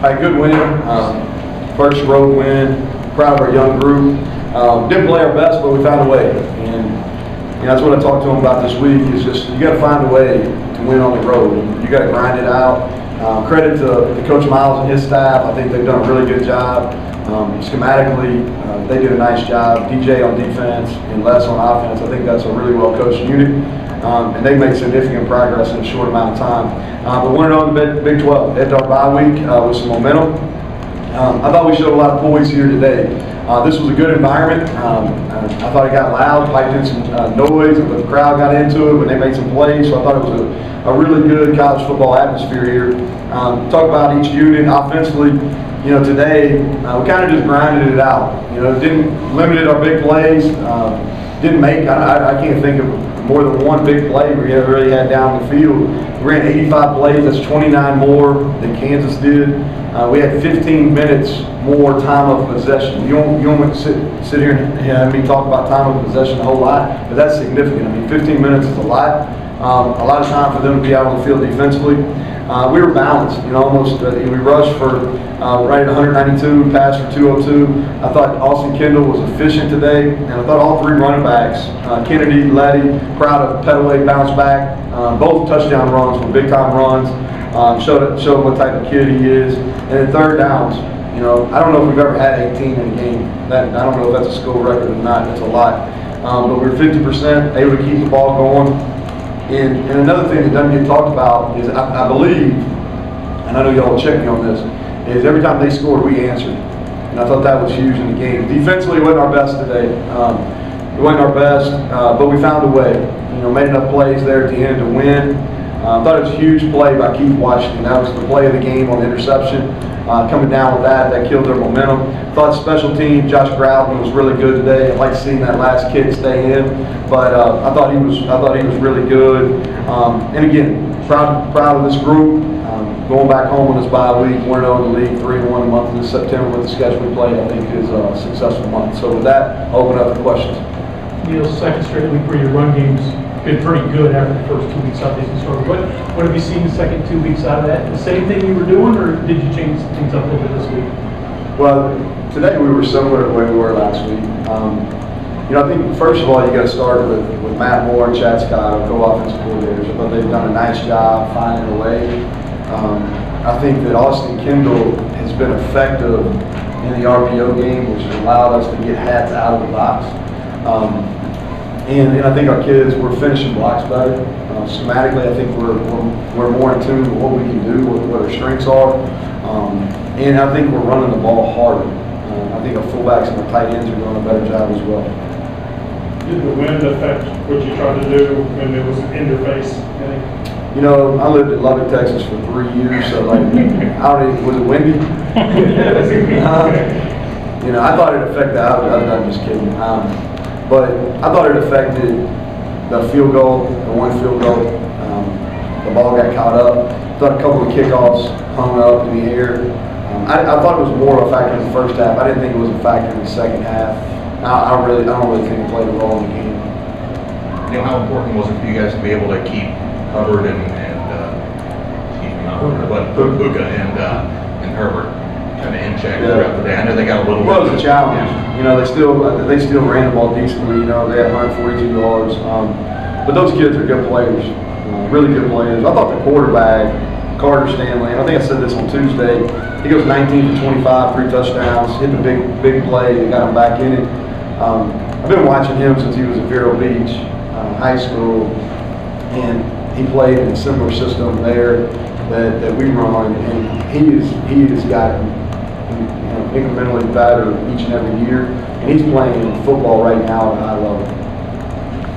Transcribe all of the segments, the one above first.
Right, good win. First road win. Proud of our young group. Didn't play our best, but we found a way. And that's what I talked to them about this week. Is just you got to find a way to win on the road. You got to grind it out. Credit to Coach Miles and his staff. I think they've done a really good job. Schematically, they did a nice job. DJ on defense and Les on offense. I think that's a really well coached unit. And they made significant progress in a short amount of time. But winning on the Big 12, they had our bye week with some momentum. I thought we showed a lot of poise here today. This was a good environment. I thought it got loud, piped in some noise, but the crowd got into it when they made some plays. So I thought it was a really good college football atmosphere here. Talk about each unit offensively. Today we kind of just grinded it out. Didn't limited our big plays. Didn't make. I can't think of more than one big play we really had down the field. We ran 85 plays. That's 29 more than Kansas did. We had 15 minutes more time of possession. You don't want to sit here and have me talk about time of possession a whole lot, but that's significant. 15 minutes is a lot. A lot of time for them to be out on the field defensively. We were balanced. Almost we rushed for right at 192, passed for 202. I thought Austin Kendall was efficient today, and I thought all three running backs, Kennedy, Letty, proud of Petaway, bounced back. Both touchdown runs were big time runs. Showed what type of kid he is. And then third downs, I don't know if we've ever had 18 in a game. I don't know if that's a school record or not. That's a lot. But we were 50% able to keep the ball going. And another thing that doesn't get talked about is I believe, and I know y'all will check me on this, is every time they scored, we answered. And I thought that was huge in the game. Defensively, it wasn't our best today. It wasn't our best, but we found a way. Made enough plays there at the end to win. I thought it was a huge play by Keith Washington. That was the play of the game on the interception. Coming down with that killed their momentum. Thought special team, Josh Groudman was really good today. I like seeing that last kick stay in, but I thought he was really good. And again, proud of this group. Going back home on this bye week, 1-0 in the league, 3-1 the month of September with the schedule we played. I think is a successful month. So with that, I'll open up for questions. Neal, second straight week where your run game's been pretty good after the first 2 weeks out of the started. What have you seen the second 2 weeks out of that? The same thing you were doing, or did you change things up a little bit this week? Well, today we were similar to the way we were last week. I think first of all you got to start with Matt Moore and Chad Scott, our co-offensive coordinators. I thought they've done a nice job finding a way. I think that Austin Kendall has been effective in the RPO game, which has allowed us to get hats out of the box. And I think our kids were finishing blocks better. Schematically, I think we're more in tune with what we can do, what our strengths are. And I think we're running the ball harder. I think our fullbacks and our tight ends are doing a better job as well. Did the wind affect what you tried to do when it was in your face? I lived in Lubbock, Texas for 3 years, so was it windy? I thought it affected, I'm just kidding. But I thought it affected the field goal, the one field goal. The ball got caught up. I thought a couple of kickoffs hung up in the air. I thought it was more of a factor in the first half. I didn't think it was a factor in the second half. I don't really think it played a role in the game. How important was it for you guys to be able to keep Hubbard and Puka and Herbert kind of in check throughout the day? I know they got a little. Well, it was a challenge. They still ran the ball decently. They had 142 yards. But those kids are good players, really good players. I thought the quarterback, Carter Stanley, and I think I said this on Tuesday, he goes 19 for 25, 3 touchdowns, hit the big play that got him back in it. I've been watching him since he was at Vero Beach High School, and he played in a similar system there that we run, and he has gotten incrementally better each and every year, and he's playing football right now at a high level.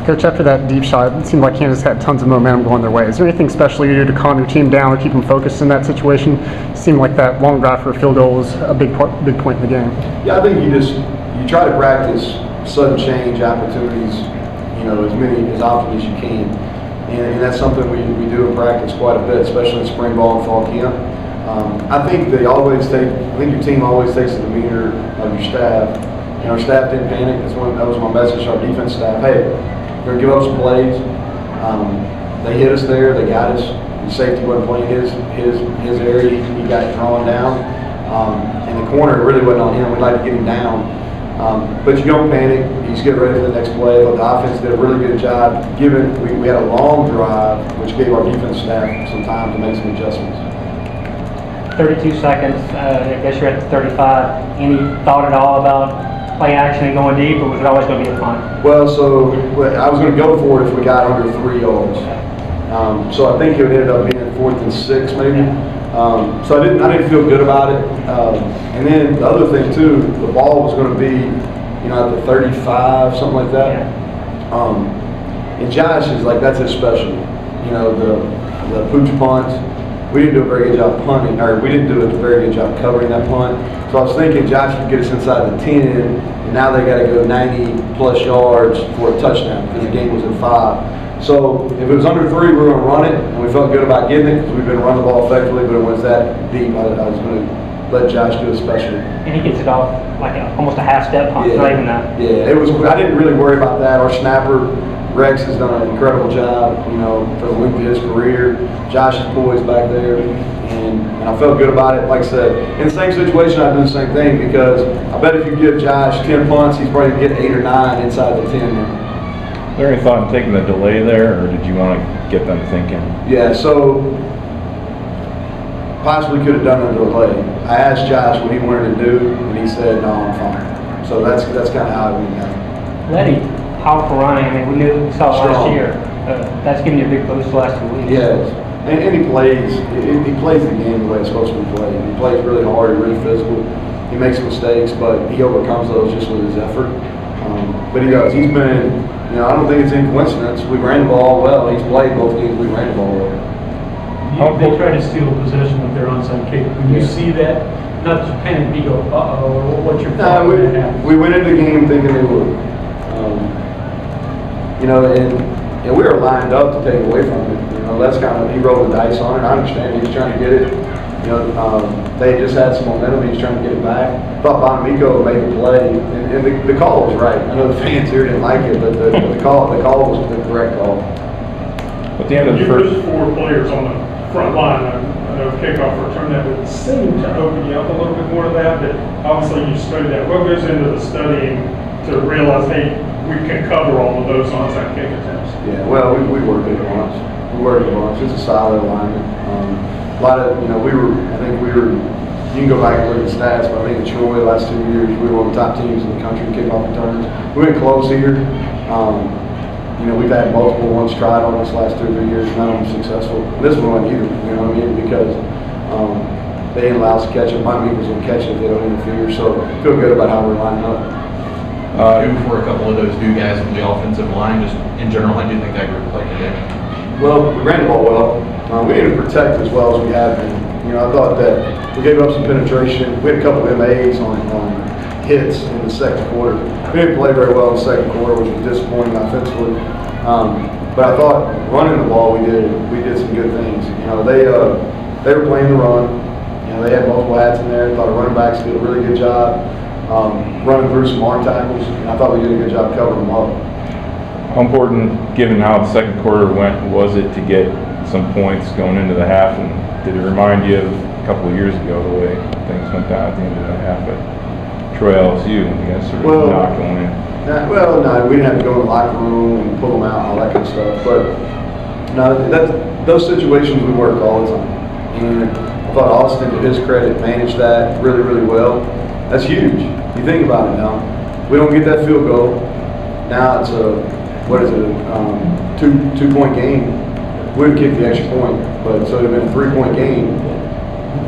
Coach, after that deep shot, it seemed like Kansas had tons of momentum going their way. Is there anything special you do to calm your team down or keep them focused in that situation? It seemed like that long drive for a field goal was a big point in the game. Yeah, I think you try to practice sudden change opportunities, as often as you can. And that's something we do in practice quite a bit, especially in spring ball and fall camp. I think your team always takes the demeanor of your staff. Our staff didn't panic. That was my message to our defense staff. Hey, we're going to give up some plays. They hit us there. They got us. The safety wasn't playing his area. He got drawn down. And the corner really wasn't on him. We'd like to get him down. But you don't panic. You just get ready for the next play. But the offense did a really good job. Given we had a long drive, which gave our defense staff some time to make some adjustments. 32 seconds. I guess you're at the 35. Any thought at all about play action and going deep, or was it always going to be a punt? Well, so I was going to go for it if we got under 3 yards. So I think it ended up being 4th and 6 maybe. So I didn't feel good about it. And then the other thing too, the ball was going to be, at the 35, something like that. And Josh is like, that's his special. The pooch punt. We didn't do a very good job punting, or we didn't do a very good job covering that punt. So I was thinking Josh could get us inside the 10, and now they got to go 90 plus yards for a touchdown because the game was at 5. So if it was under 3, we were going to run it, and we felt good about getting it because we've been running the ball effectively. But it was that deep, I was going to let Josh do it special. And he gets it off like almost a half-step punt, not even that. Yeah, it was. I didn't really worry about that. Our snapper Rex has done an incredible job, for the length of his career. Josh is poised back there, and I felt good about it. Like I said, in the same situation, I'd do the same thing because I bet if you give Josh 10 punts, he's probably going to get 8 or 9 inside the 10 now. Is there any thought in taking the delay there, or did you want to get them thinking? Yeah, so possibly could have done a delay. I asked Josh what he wanted to do, and he said, no, I'm fine. So that's kind of how it went down. Letty, powerful running. We saw it last Strong. year. That's giving you a big boost the last 2 weeks. Yes, and he plays the game the way it's supposed to be played. He plays really hard, really physical. He makes mistakes, but he overcomes those just with his effort. But he does. He's been, I don't think it's any coincidence. We ran the ball well. He's played both games. We ran the ball well. They try to steal possession with their onside kick. When you see that, not just panic, you go, uh-oh, what's your thought when that happens? We went into the game thinking they would. And we were lined up to take away from it. That's kind of, he rolled the dice on it. I understand he was trying to get it. They just had some momentum. He was trying to get it back. Thought Bonamico made the play, and the call was right. I know the fans here didn't like it, but the call was the correct call. At the end of the You first, lose 4 players on the front line. I know kickoff return that would seem to open you up a little bit more to that, but obviously you studied that. What goes into the studying to realize, hey, we can cover all of those onside kick attempts? Yeah, well, we worked it once. We worked it once. It's a solid alignment. A lot of, you can go back and look at the stats, but I think in Troy the last 2 years, we were one of the top teams in the country in kickoff returns. We went close here. We've had multiple ones tried on this last 2 or 3 years, none of them successful. This one wasn't either, because they didn't allow us to catch it. My was going to catch it if they don't interfere, so I feel good about how we're lining up. For a couple of those new guys on the offensive line, just in general, I do think that group played today. Well, we ran the ball well. We didn't protect as well as we have been. I thought that we gave up some penetration. We had a couple of MAs on hits in the second quarter. We didn't play very well in the second quarter, which was disappointing offensively. But I thought running the ball, we did some good things. They were playing the run. They had multiple hats in there. I thought the running backs did a really good job running through some arm tackles, and I thought we did a good job covering them up. how important, given how the second quarter went, was it to get some points going into the half? And did it remind you of a couple of years ago, the way things went down at the end of the half at Troy LSU, and you guys sort of not going in? No, we didn't have to go in the locker room and pull them out and all that kind of stuff. But no, those situations we work all the time. And I thought Austin, to his credit, managed that really, really well. That's huge. You think about it now. We don't get that field goal. Now it's a, two-point game. We would kick the extra point, but so it would have been a 3-point game.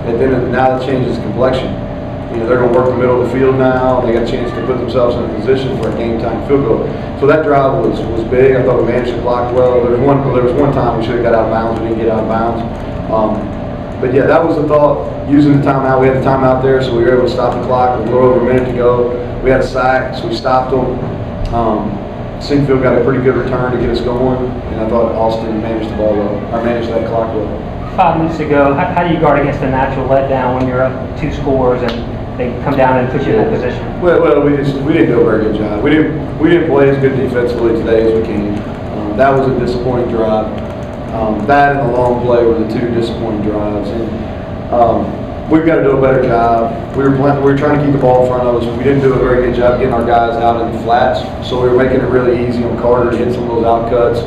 And then now it changes complexion. They're going to work the middle of the field now. They got a chance to put themselves in a position for a game-time field goal. So that drive was big. I thought we managed the clock well. There was one time we should have got out of bounds. We didn't get out of bounds. But yeah, that was the thought. Using the timeout, we had the timeout there, so we were able to stop the clock with a little over a minute to go. We had a sack, so we stopped them. Sinfield got a pretty good return to get us going, and I thought Austin managed the ball well, or managed that clock well. 5 minutes ago, how do you guard against the natural letdown when you're up 2 scores and they come down and put you in that position? Well, we didn't do a very good job. We didn't play as good defensively today as we can. That was a disappointing drive. That and the long play were the two disappointing drives. And we've got to do a better job. We were trying to keep the ball in front of us. We didn't do a very good job getting our guys out in the flats, so we were making it really easy on Carter to hit some of those out cuts.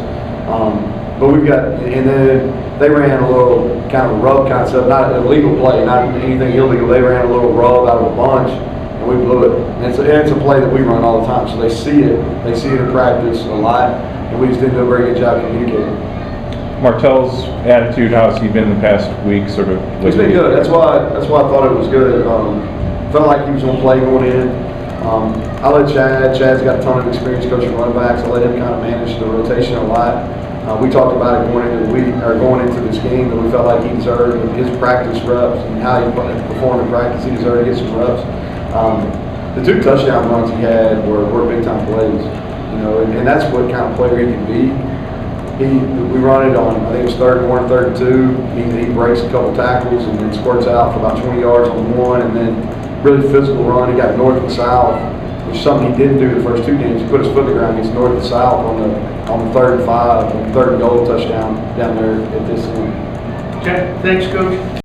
But we've got, and then they ran a little kind of a rub concept, not an illegal play, not anything illegal. They ran a little rub out of a bunch, and we blew it. And it's a play that we run all the time, so they see it. They see it in practice a lot, and we just didn't do a very good job communicating. Martell's attitude, how's he been the past week, sort of? He's been good. That's why I thought it was good. Felt like he was going to play going in. I let Chad. Chad's got a ton of experience coaching running backs. I let him kind of manage the rotation a lot. We talked about it going into this game that we felt like he deserved his practice reps and how he performed in practice. He deserved to get some reps. The two touchdown runs he had were big time plays, and that's what kind of player he can be. We run it on, I think it was 3rd and 1, 3rd and 2. He breaks a couple tackles and then squirts out for about 20 yards on one, and then really physical run. He got north and south, which is something he didn't do the first 2 games. He put his foot in the ground, gets north and south on the 3rd and 5, on the 3rd and goal touchdown down there at this end. Okay, thanks, Coach.